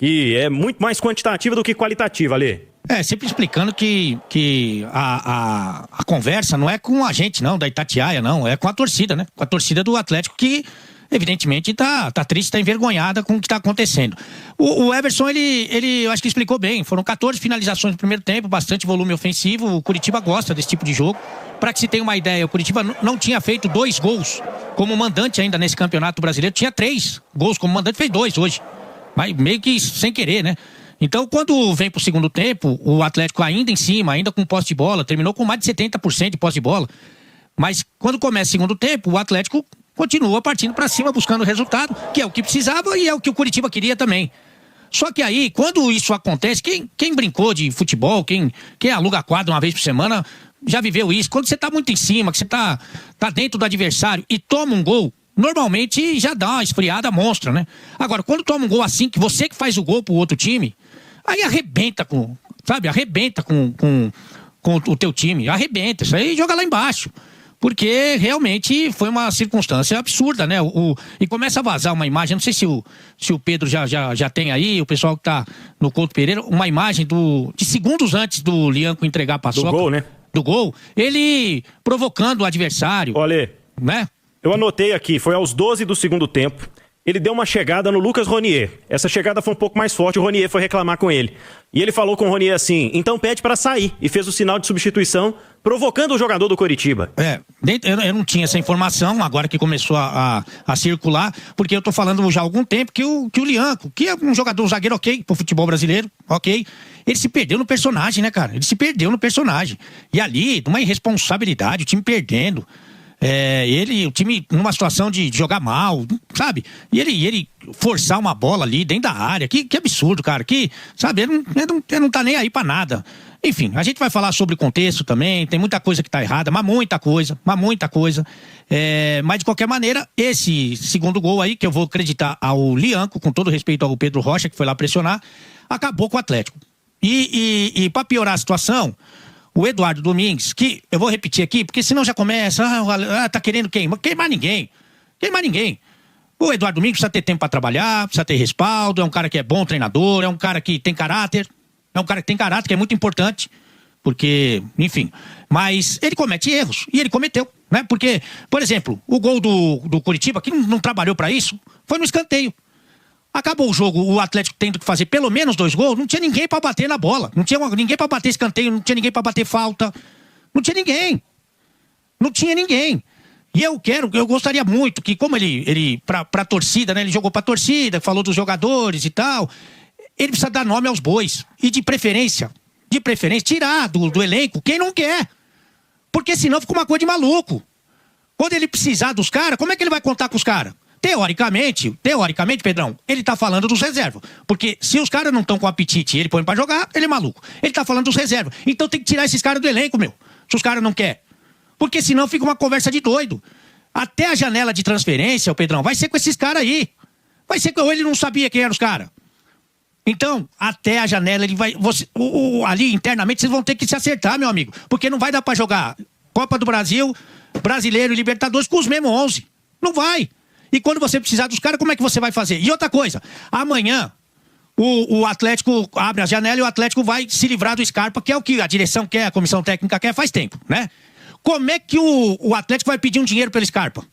que é muito mais quantitativa do que qualitativa, Alê. Sempre explicando que a conversa não é com a gente, não, da Itatiaia, não, é com a torcida, né? Com a torcida do Atlético que, evidentemente, tá triste, tá envergonhada com o que tá acontecendo. O Everson, ele eu acho que explicou bem, foram 14 finalizações no primeiro tempo, bastante volume ofensivo, o Curitiba gosta desse tipo de jogo. Para que se tenha uma ideia, o Curitiba não tinha feito 2 gols como mandante ainda nesse Campeonato Brasileiro, tinha 3 gols como mandante, fez 2 hoje, mas meio que sem querer, né? Então, quando vem pro segundo tempo, o Atlético ainda em cima, ainda com posse de bola, terminou com mais de 70% de posse de bola. Mas quando começa o segundo tempo, o Atlético continua partindo para cima, buscando o resultado, que é o que precisava e é o que o Curitiba queria também. Só que aí, quando isso acontece, quem brincou de futebol, quem aluga quadro uma vez por semana, já viveu isso. Quando você tá muito em cima, que você tá dentro do adversário e toma um gol, normalmente já dá uma esfriada monstra, né? Agora, quando toma um gol assim, que você que faz o gol pro outro time, aí arrebenta com o teu time, arrebenta, isso aí joga lá embaixo. Porque realmente foi uma circunstância absurda, né? E começa a vazar uma imagem, não sei se o Pedro já tem aí, o pessoal que tá no Couto Pereira, uma imagem de segundos antes do Lianco entregar a paçoca. Do gol, né? Do gol, ele provocando o adversário. Olha, né? Eu anotei aqui, foi aos 12 do segundo tempo. Ele deu uma chegada no Lucas Ronier. Essa chegada foi um pouco mais forte, o Ronier foi reclamar com ele. E ele falou com o Ronier assim, então pede para sair. E fez o sinal de substituição, provocando o jogador do Coritiba. Eu não tinha essa informação, agora que começou a circular, porque eu tô falando já há algum tempo que o Lianco, que é um zagueiro ok pro futebol brasileiro, ok, ele se perdeu no personagem, né, cara? Ele se perdeu no personagem. E ali, uma irresponsabilidade, o time perdendo. O time numa situação de jogar mal, sabe? E ele forçar uma bola ali dentro da área, que absurdo, cara, sabe, ele não tá nem aí pra nada. Enfim, a gente vai falar sobre o contexto também, tem muita coisa que tá errada, mas muita coisa. Mas de qualquer maneira, esse segundo gol aí, que eu vou acreditar ao Lianco, com todo respeito ao Pedro Rocha, que foi lá pressionar, acabou com o Atlético. E pra piorar a situação, o Eduardo Domingues, que eu vou repetir aqui, porque senão já começa, tá querendo queimar ninguém. O Eduardo Domingues precisa ter tempo para trabalhar, precisa ter respaldo, é um cara que é bom treinador, é um cara que tem caráter, que é muito importante, porque, enfim, mas ele comete erros, e ele cometeu, né? Porque, por exemplo, o gol do Curitiba, que não trabalhou para isso, foi no escanteio. Acabou o jogo, o Atlético tendo que fazer pelo menos 2 gols, não tinha ninguém pra bater na bola, não tinha ninguém pra bater escanteio, não tinha ninguém pra bater falta, não tinha ninguém. E eu gostaria muito que, como ele pra torcida, né, ele jogou pra torcida, falou dos jogadores e tal, ele precisa dar nome aos bois, e de preferência, tirar do elenco quem não quer, porque senão fica uma coisa de maluco. Quando ele precisar dos caras, como é que ele vai contar com os caras? Teoricamente, Pedrão, ele tá falando dos reservas. Porque se os caras não estão com apetite e ele põe pra jogar, ele é maluco. Ele tá falando dos reservas. Então tem que tirar esses caras do elenco, meu. Se os caras não querem. Porque senão fica uma conversa de doido. Até a janela de transferência, o Pedrão, vai ser com esses caras aí. Vai ser ou ele não sabia quem eram os caras. Então, até a janela, ele vai... ali, internamente, vocês vão ter que se acertar, meu amigo. Porque não vai dar pra jogar Copa do Brasil, Brasileiro e Libertadores com os mesmos 11. Não vai. E quando você precisar dos caras, como é que você vai fazer? E outra coisa, amanhã o Atlético abre a janela e o Atlético vai se livrar do Scarpa, que é o que a direção quer, a comissão técnica quer faz tempo, né? Como é que o Atlético vai pedir um dinheiro pelo Scarpa?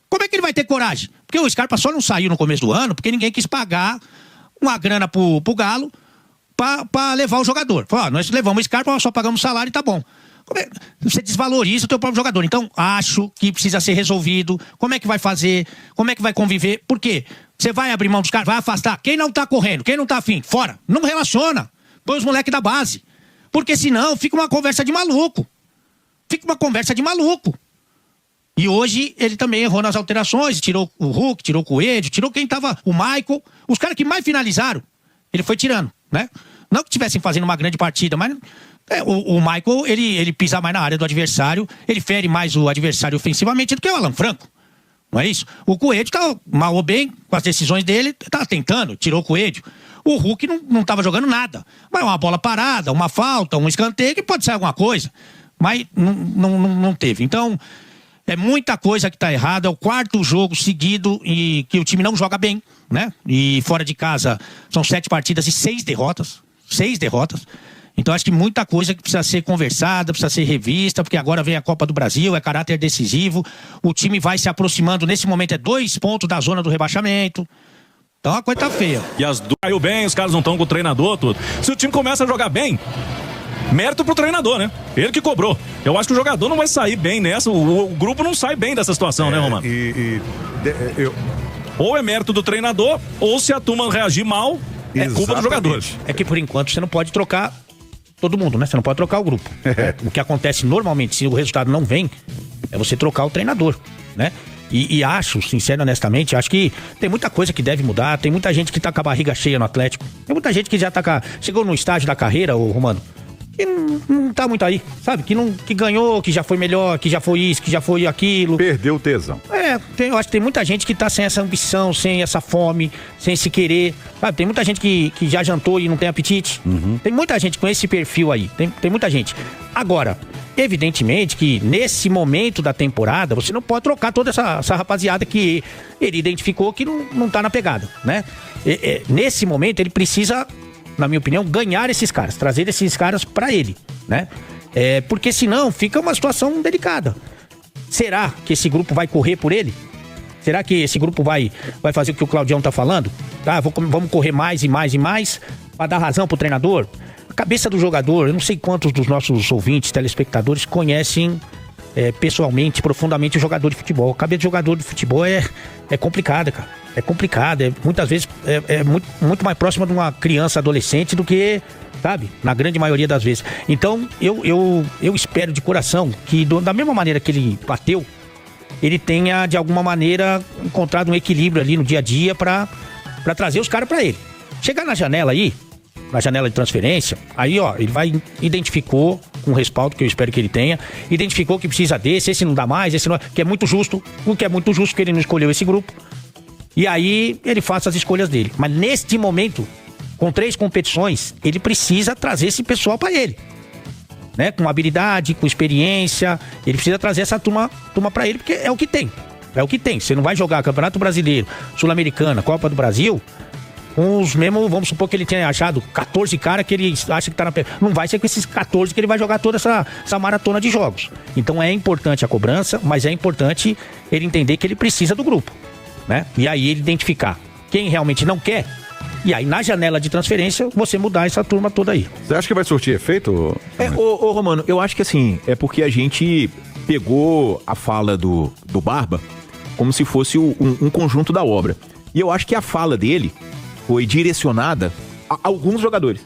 Como é que ele vai ter coragem? Porque o Scarpa só não saiu no começo do ano porque ninguém quis pagar uma grana pro Galo pra levar o jogador. Falou, nós levamos o Scarpa, só pagamos o salário e tá bom. Você desvaloriza o teu próprio jogador. Então, acho que precisa ser resolvido. Como é que vai fazer? Como é que vai conviver? Por quê? Você vai abrir mão dos caras, vai afastar. Quem não tá correndo, quem não tá afim, fora. Não relaciona. Põe os moleques da base. Porque senão fica uma conversa de maluco. E hoje ele também errou nas alterações. Tirou o Hulk, tirou o Coelho, tirou quem tava... O Michael. Os caras que mais finalizaram, ele foi tirando, né? Não que estivessem fazendo uma grande partida, mas... O Michael, ele pisa mais na área do adversário, ele fere mais o adversário ofensivamente do que o Alan Franco. Não é isso? O Coelho tá mal ou bem com as decisões dele, tá tentando, tirou o Coelho. O Hulk não tava jogando nada. Mas uma bola parada, uma falta, um escanteio, que pode ser alguma coisa. Mas não teve. Então, É muita coisa que tá errada. É o 4º jogo seguido e que o time não joga bem, né? E fora de casa são 7 partidas e 6 derrotas. 6 derrotas. Então acho que muita coisa que precisa ser conversada, precisa ser revista, porque agora vem a Copa do Brasil, é caráter decisivo. O time vai se aproximando, nesse momento é 2 pontos da zona do rebaixamento. Então a coisa tá feia. E as duas caiu bem, os caras não estão com o treinador, tudo. Se o time começa a jogar bem, mérito pro treinador, né? Ele que cobrou. Eu acho que o jogador não vai sair bem nessa, o grupo não sai bem dessa situação, né, Romano? Ou é mérito do treinador, ou se a turma reagir mal, é culpa dos jogadores. É que por enquanto você não pode trocar todo mundo, né? Você não pode trocar o grupo. O que acontece normalmente, se o resultado não vem, é você trocar o treinador, né? E acho, sincero, honestamente, acho que tem muita coisa que deve mudar, tem muita gente que tá com a barriga cheia no Atlético, tem muita gente que já tá chegou no estágio da carreira, ô Romano, que não tá muito aí, sabe? Que ganhou, que já foi melhor, que já foi isso, que já foi aquilo. Perdeu o tesão. Eu acho que tem muita gente que tá sem essa ambição, sem essa fome, sem esse querer, sabe? Tem muita gente que já jantou e não tem apetite. Tem muita gente com esse perfil aí, tem muita gente. Agora, evidentemente que nesse momento da temporada, você não pode trocar toda essa rapaziada que ele identificou que não tá na pegada, né? Nesse momento ele precisa, na minha opinião, ganhar esses caras, trazer esses caras pra ele, né? Porque senão fica uma situação delicada. Será que esse grupo vai correr por ele? Será que esse grupo vai fazer o que o Claudião tá falando? Tá, vamos correr mais e mais e mais pra dar razão pro treinador? A cabeça do jogador, eu não sei quantos dos nossos ouvintes, telespectadores, conhecem pessoalmente, profundamente o jogador de futebol. A cabeça do jogador de futebol é complicada, cara. É complicada, muitas vezes muito mais próxima de uma criança, adolescente do que, sabe, na grande maioria das vezes. Então, eu espero de coração que, da mesma maneira que ele bateu, ele tenha, de alguma maneira, encontrado um equilíbrio ali no dia a dia pra trazer os caras pra ele. Chegar na janela aí, na janela de transferência, aí ó, ele identificou com respaldo, que eu espero que ele tenha, identificou que precisa desse, esse não dá mais, esse não, que é muito justo, o que é muito justo que ele não escolheu esse grupo. E aí ele faça as escolhas dele. Mas neste momento, com 3 competições, ele precisa trazer esse pessoal pra ele, né? Com habilidade, com experiência, ele precisa trazer essa turma pra ele, porque é o que tem. É o que tem. Você não vai jogar Campeonato Brasileiro, Sul-Americana, Copa do Brasil com os mesmos, vamos supor que ele tenha achado 14 caras que ele acha que tá na... Não vai ser com esses 14 que ele vai jogar toda essa maratona de jogos. Então é importante a cobrança, mas é importante ele entender que ele precisa do grupo, né? E aí ele identificar quem realmente não quer, e aí na janela de transferência você mudar essa turma toda aí. Você acha que vai surtir efeito? Ô Romano, eu acho que assim, é porque a gente pegou a fala do Barba como se fosse um conjunto da obra. E eu acho que a fala dele foi direcionada a alguns jogadores.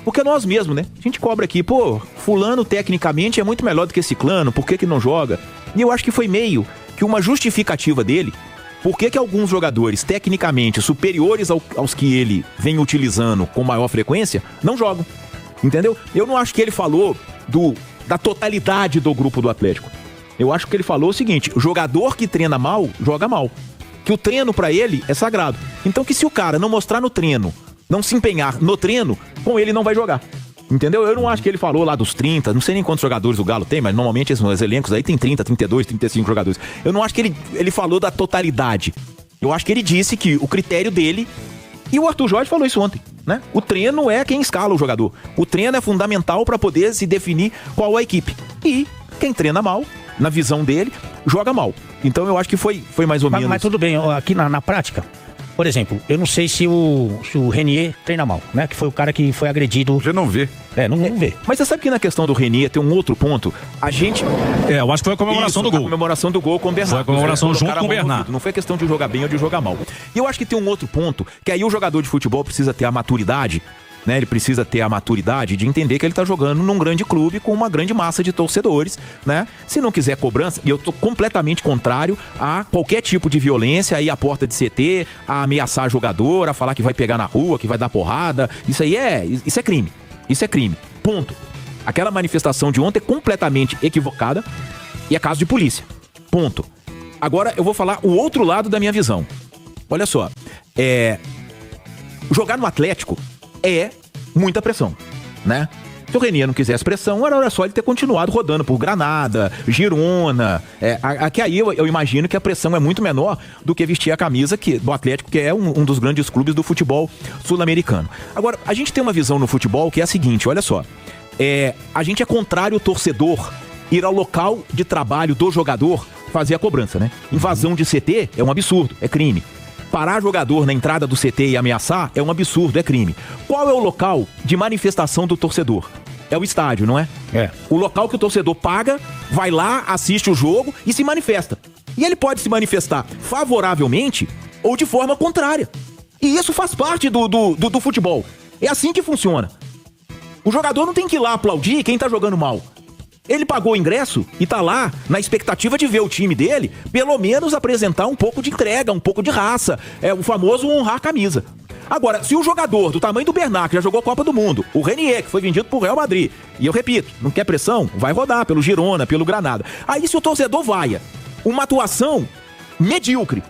Porque nós mesmos, né? A gente cobra aqui, fulano tecnicamente é muito melhor do que ciclano, por que não joga? E eu acho que foi meio que uma justificativa dele, por que alguns jogadores tecnicamente superiores aos que ele vem utilizando com maior frequência, não jogam. Entendeu? Eu não acho que ele falou da totalidade do grupo do Atlético. Eu acho que ele falou o seguinte: o jogador que treina mal, joga mal. Que o treino pra ele é sagrado. Então que se o cara não mostrar no treino, não se empenhar no treino, com ele não vai jogar. Entendeu? Eu não acho que ele falou lá dos 30, não sei nem quantos jogadores o Galo tem, mas normalmente esses elencos aí tem 30, 32, 35 jogadores. Eu não acho que ele falou da totalidade. Eu acho que ele disse que o critério dele, e o Arthur Jorge falou isso ontem, né? O treino é quem escala o jogador. O treino é fundamental pra poder se definir qual a equipe. E quem treina mal, na visão dele, joga mal. Então eu acho que foi mais ou menos... Mas tudo bem, aqui na prática, por exemplo, eu não sei se o Renier treina mal, né? Que foi o cara que foi agredido. Já não vê. Não vê. Mas você sabe que na questão do Renier tem um outro ponto? A gente... eu acho que foi a comemoração do gol. A comemoração do gol com o Bernardo. Foi a comemoração junto com o Bernardo. Não foi questão de jogar bem ou de jogar mal. E eu acho que tem um outro ponto, que aí o jogador de futebol precisa ter a maturidade, né? Ele precisa ter a maturidade de entender que ele tá jogando num grande clube com uma grande massa de torcedores, né? Se não quiser cobrança, e eu tô completamente contrário a qualquer tipo de violência, aí a porta de CT, a ameaçar jogador, a falar que vai pegar na rua, que vai dar porrada. Isso é crime. Isso é crime. Ponto. Aquela manifestação de ontem é completamente equivocada e é caso de polícia. Ponto. Agora eu vou falar o outro lado da minha visão. Olha só, jogar no Atlético é muita pressão, né? Se o Renier não quisesse pressão, era só ele ter continuado rodando por Granada, Girona. Aqui aí eu imagino que a pressão é muito menor do que vestir a camisa do Atlético, que é um dos grandes clubes do futebol sul-americano. Agora, a gente tem uma visão no futebol que é a seguinte, olha só. A gente é contrário ao torcedor ir ao local de trabalho do jogador fazer a cobrança, né? Invasão de CT é um absurdo, é crime. Parar jogador na entrada do CT e ameaçar é um absurdo, é crime. Qual é o local de manifestação do torcedor? É o estádio, não é? O local que o torcedor paga, vai lá, assiste o jogo e se manifesta. E ele pode se manifestar favoravelmente ou de forma contrária. E isso faz parte do futebol. É assim que funciona. O jogador não tem que ir lá aplaudir quem tá jogando mal. Ele pagou o ingresso e tá lá na expectativa de ver o time dele, pelo menos apresentar um pouco de entrega, um pouco de raça. É o famoso honrar a camisa. Agora, se o jogador do tamanho do Bernard, que já jogou Copa do Mundo, o Renier, que foi vendido pro Real Madrid, e eu repito, não quer pressão? Vai rodar pelo Girona, pelo Granada. Aí se o torcedor vaia uma atuação medíocre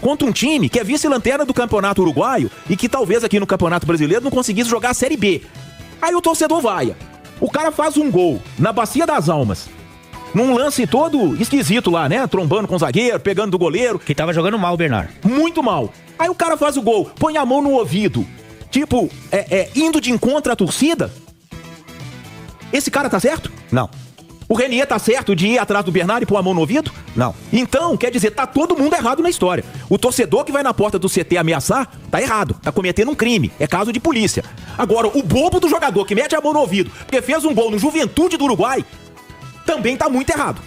contra um time que é vice-lanterna do Campeonato Uruguaio e que talvez aqui no Campeonato Brasileiro não conseguisse jogar a Série B. Aí o torcedor vaia. O cara faz um gol na Bacia das Almas, num lance todo esquisito lá, né? Trombando com o zagueiro, pegando do goleiro. Que tava jogando mal, Bernard. Muito mal. Aí o cara faz o gol, põe a mão no ouvido, tipo, indo de encontro à torcida. Esse cara tá certo? Não. O Renier tá certo de ir atrás do Bernard e pôr a mão no ouvido? Não. Então, quer dizer, tá todo mundo errado na história. O torcedor que vai na porta do CT ameaçar, tá errado. Tá cometendo um crime. É caso de polícia. Agora, o bobo do jogador que mete a mão no ouvido porque fez um gol no Juventude do Uruguai, também tá muito errado.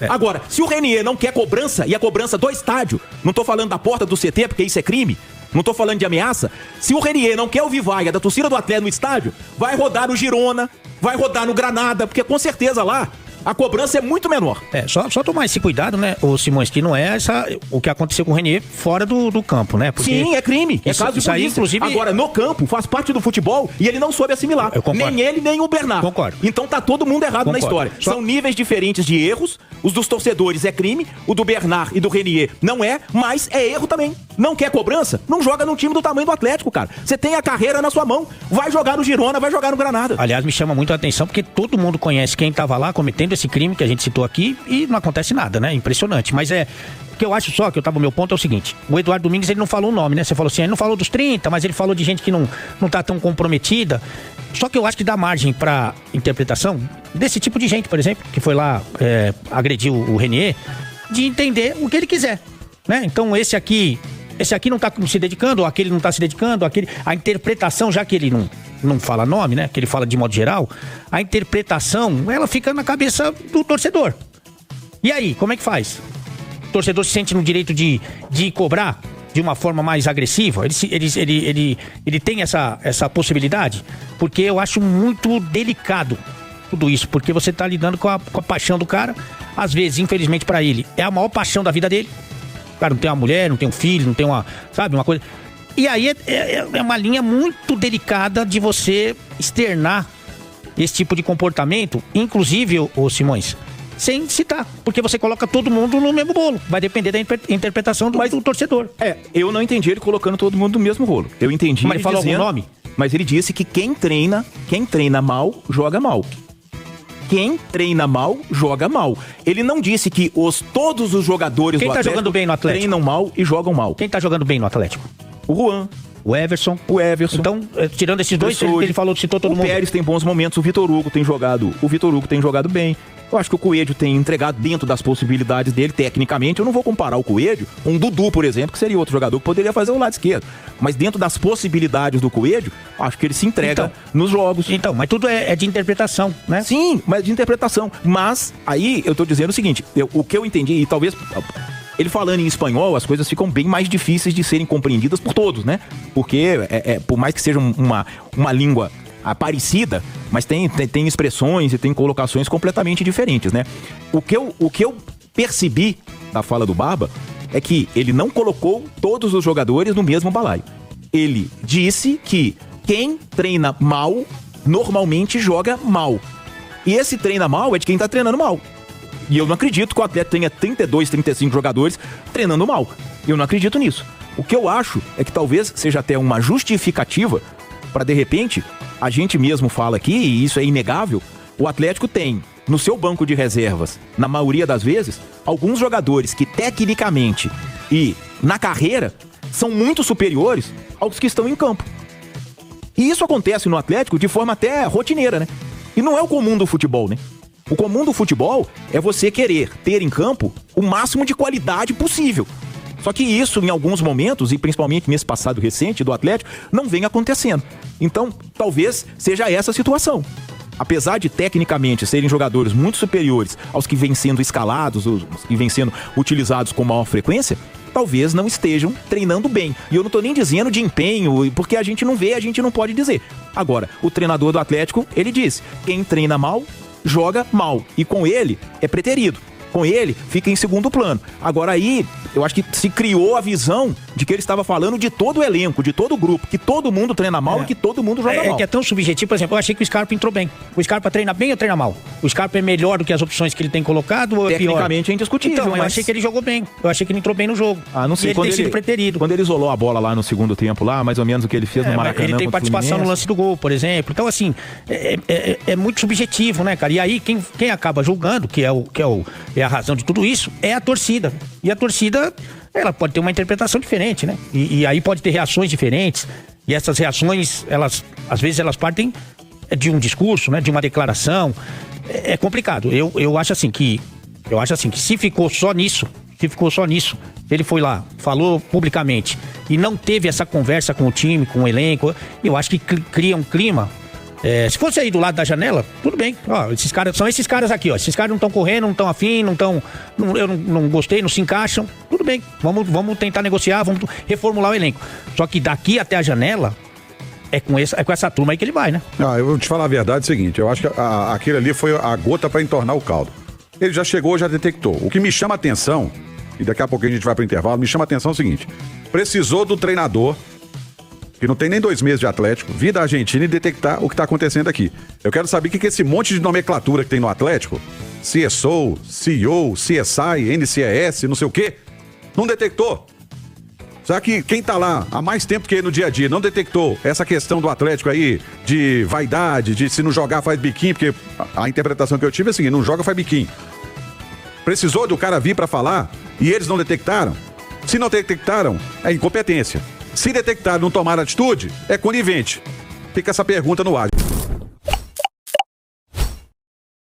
Agora, se o Renier não quer cobrança, e a cobrança do estádio, não tô falando da porta do CT porque isso é crime, não tô falando de ameaça, se o Renier não quer ouvir vaia da torcida do Atlético no estádio, vai rodar no Girona, vai rodar no Granada, porque com certeza lá a cobrança é muito menor. Só tomar esse cuidado, né, ô Simões, que não é o que aconteceu com o Renier fora do campo, né? Porque sim, é crime, é caso de polícia. Aí, inclusive... Agora, no campo, faz parte do futebol e ele não soube assimilar. Nem ele, nem o Bernard. Concordo. Então tá todo mundo errado na história. São níveis diferentes de erros, os dos torcedores é crime, o do Bernard e do Renier não é, mas é erro também. Não quer cobrança? Não joga num time do tamanho do Atlético, cara. Você tem a carreira na sua mão, vai jogar no Girona, vai jogar no Granada. Aliás, me chama muito a atenção porque todo mundo conhece quem tava lá cometendo esse crime que a gente citou aqui e não acontece nada, né? Impressionante. Mas o que eu acho só, que eu tava, meu ponto é o seguinte: o Eduardo Domingues, ele não falou o nome, né? Você falou assim, ele não falou dos 30, mas ele falou de gente que não tá tão comprometida. Só que eu acho que dá margem pra interpretação desse tipo de gente, por exemplo, que foi lá agredir o Renier, de entender o que ele quiser, né? Então esse aqui não tá se dedicando, aquele não tá se dedicando, a interpretação, já que ele não fala nome, né? Que ele fala de modo geral, a interpretação, ela fica na cabeça do torcedor. E aí, como é que faz? O torcedor se sente no direito de cobrar de uma forma mais agressiva? Ele tem essa possibilidade? Porque eu acho muito delicado tudo isso, porque você tá lidando com a paixão do cara. Às vezes, infelizmente pra ele, é a maior paixão da vida dele. O cara não tem uma mulher, não tem um filho, não tem uma coisa. E aí é uma linha muito delicada de você externar esse tipo de comportamento, inclusive, ô Simões, sem citar, porque você coloca todo mundo no mesmo bolo. Vai depender da interpretação do torcedor. Eu não entendi ele colocando todo mundo no mesmo rolo. Eu entendi. Mas ele falou algum nome? Mas ele disse que quem treina mal, joga mal. Quem treina mal, joga mal. Ele não disse que todos os jogadores do Atlético... Quem tá jogando bem no Atlético? Treinam mal e jogam mal. Quem tá jogando bem no Atlético? O Juan. O Everson. Então, tirando esses dois, ele falou, citou todo mundo. O Pérez tem bons momentos, o Vitor Hugo tem jogado bem. Eu acho que o Coelho tem entregado dentro das possibilidades dele, tecnicamente. Eu não vou comparar o Coelho com um Dudu, por exemplo, que seria outro jogador que poderia fazer o lado esquerdo. Mas dentro das possibilidades do Coelho, acho que ele se entrega nos jogos. Então, mas tudo é de interpretação, né? Sim, mas de interpretação. Mas aí eu tô dizendo o seguinte, o que eu entendi, e talvez... Ele falando em espanhol, as coisas ficam bem mais difíceis de serem compreendidas por todos, né? Porque, por mais que seja uma língua parecida, mas tem expressões e tem colocações completamente diferentes, né? O que eu percebi da fala do Barba é que ele não colocou todos os jogadores no mesmo balaio. Ele disse que quem treina mal, normalmente joga mal. E esse treina mal é de quem tá treinando mal. E eu não acredito que o Atlético tenha 32, 35 jogadores treinando mal. Eu não acredito nisso. O que eu acho é que talvez seja até uma justificativa para, de repente, A gente mesmo fala aqui, e isso é inegável, o Atlético tem no seu banco de reservas, na maioria das vezes, alguns jogadores que tecnicamente e na carreira são muito superiores aos que estão em campo. E isso acontece no Atlético de forma até rotineira, né? E não é o comum do futebol, né? O comum do futebol é você querer ter em campo o máximo de qualidade possível. Só que isso, em alguns momentos, e principalmente nesse passado recente do Atlético, não vem acontecendo. Então, talvez seja essa a situação. Apesar de tecnicamente serem jogadores muito superiores aos que vêm sendo escalados, os que vêm sendo utilizados com maior frequência, talvez não estejam treinando bem. E eu não estou nem dizendo de empenho, porque a gente não vê, a gente não pode dizer. Agora, o treinador do Atlético, ele disse, quem treina mal, joga mal. E com ele, é preterido. Com ele, fica em segundo plano. Agora aí, eu acho que se criou a visão de que ele estava falando de todo o elenco, de todo o grupo, que todo mundo treina mal e que todo mundo joga mal. É que é tão subjetivo, por exemplo, eu achei que o Scarpa entrou bem. O Scarpa treina bem ou treina mal? O Scarpa é melhor do que as opções que ele tem colocado ou é pior? Tecnicamente é indiscutível. Então, mas eu achei que ele jogou bem. Eu achei que ele entrou bem no jogo. Ah, não sei. E ele tem sido preterido. Quando ele isolou a bola lá no segundo tempo, lá, mais ou menos o que ele fez no Maracanã. Ele tem participação no lance do gol, por exemplo. Então, assim, é muito subjetivo, né, cara? E aí, quem acaba julgando, que é a razão de tudo isso, é a torcida. E a torcida, ela pode ter uma interpretação diferente, né? E aí pode ter reações diferentes. E essas reações, às vezes elas partem de um discurso, né? De uma declaração. É complicado. Eu acho assim que se ficou só nisso, ele foi lá, falou publicamente e não teve essa conversa com o time, com o elenco, eu acho que cria um clima. Se fosse aí do lado da janela, tudo bem. Ó, são esses caras aqui, ó. Esses caras não estão correndo, não estão afim, eu não gostei, não se encaixam. Tudo bem. Vamos tentar negociar, vamos reformular o elenco. Só que daqui até a janela, é com essa turma aí que ele vai, né? Eu vou te falar a verdade, é o seguinte, eu acho que aquele ali foi a gota para entornar o caldo. Ele já chegou, já detectou. O que me chama a atenção, e daqui a pouco a gente vai pro intervalo, me chama a atenção é o seguinte, precisou do treinador, que não tem nem 2 meses de Atlético, vir da Argentina e detectar o que tá acontecendo aqui. Eu quero saber o que é esse monte de nomenclatura que tem no Atlético, CSO, CEO, CSI, NCES, não sei o quê, não detectou. Será que quem tá lá há mais tempo que ele no dia a dia não detectou essa questão do Atlético aí, de vaidade, de se não jogar faz biquinho, porque a interpretação que eu tive é a seguinte, não joga faz biquinho. Precisou do cara vir pra falar e eles não detectaram? Se não detectaram, é incompetência. Se detectaram e não tomaram atitude, é conivente. Fica essa pergunta no ar.